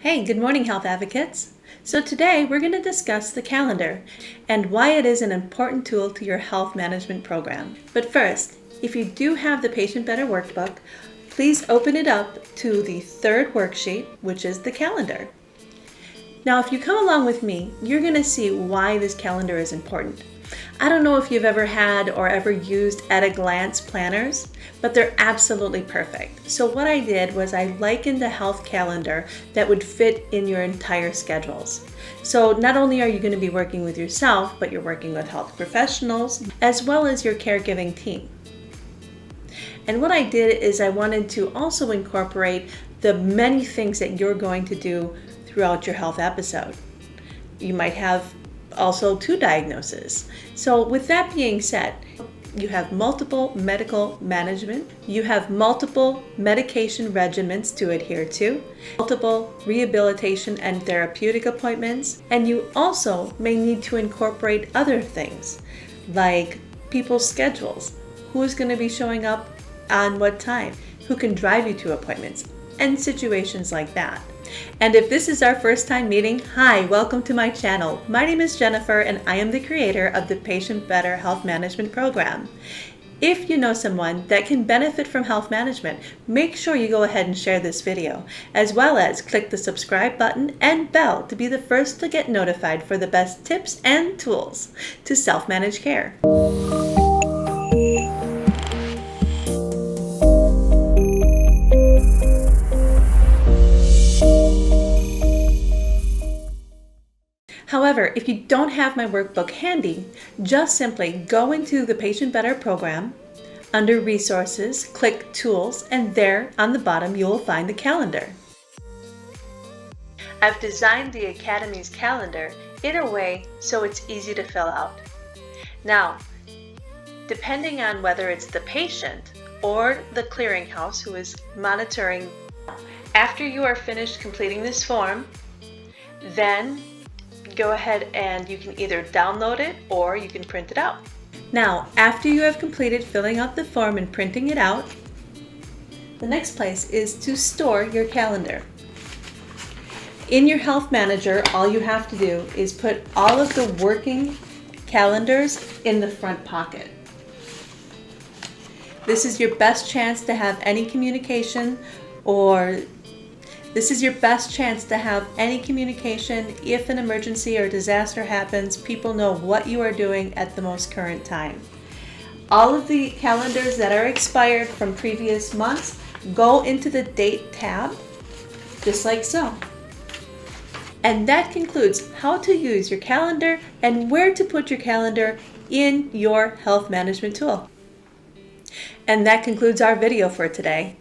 Hey, good morning, health advocates. So today we're going to discuss the calendar and why it is an important tool to your health management program. But first, if you do have the Patient Better Workbook, please open it up to the third worksheet, which is the calendar. Now, if you come along with me, you're going to see why this calendar is important. I don't know if you've ever had or ever used at-a-glance planners, but they're absolutely perfect. So what I did was I likened a health calendar that would fit in your entire schedules. So not only are you going to be working with yourself, but you're working with health professionals as well as your caregiving team. And what I did is I wanted to also incorporate the many things that you're going to do throughout your health episode. You might have also 2 diagnoses. So with that being said, you have multiple medical management, you have multiple medication regimens to adhere to, multiple rehabilitation and therapeutic appointments, and you also may need to incorporate other things like people's schedules, who's going to be showing up on what time, who can drive you to appointments, and situations like that. And if this is our first time meeting, hi, welcome to my channel. My name is Jennifer and I am the creator of the Patient Better Health Management Program. If you know someone that can benefit from health management, make sure you go ahead and share this video, as well as click the subscribe button and bell to be the first to get notified for the best tips and tools to self-manage care. However, if you don't have my workbook handy, just simply go into the Patient Better program, under Resources, click Tools, and there on the bottom you will find the calendar. I've designed the Academy's calendar in a way so it's easy to fill out. Now, depending on whether it's the patient or the clearinghouse who is monitoring, after you are finished completing this form, then go ahead and you can either download it or you can print it out. Now, after you have completed filling out the form and printing it out, the next place is to store your calendar. In your Health Manager, all you have to do is put all of the working calendars in the front pocket. This is your best chance to have any communication if an emergency or disaster happens. People know what you are doing at the most current time. All of the calendars that are expired from previous months go into the Date tab, just like so. And that concludes how to use your calendar and where to put your calendar in your health management tool. And that concludes our video for today.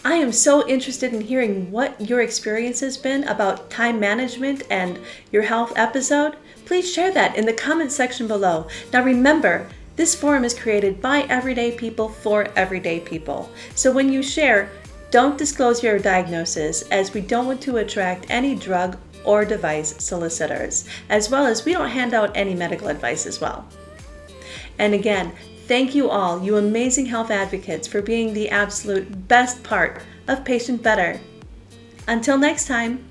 I am so interested in hearing what your experience has been about time management and your health episode. Please share that in the comment section below. Now remember, this forum is created by everyday people for everyday people. So when you share, don't disclose your diagnosis, as we don't want to attract any drug or device solicitors, as well as we don't hand out any medical advice as well. And again, thank you all, you amazing health advocates, for being the absolute best part of Patient Better. Until next time.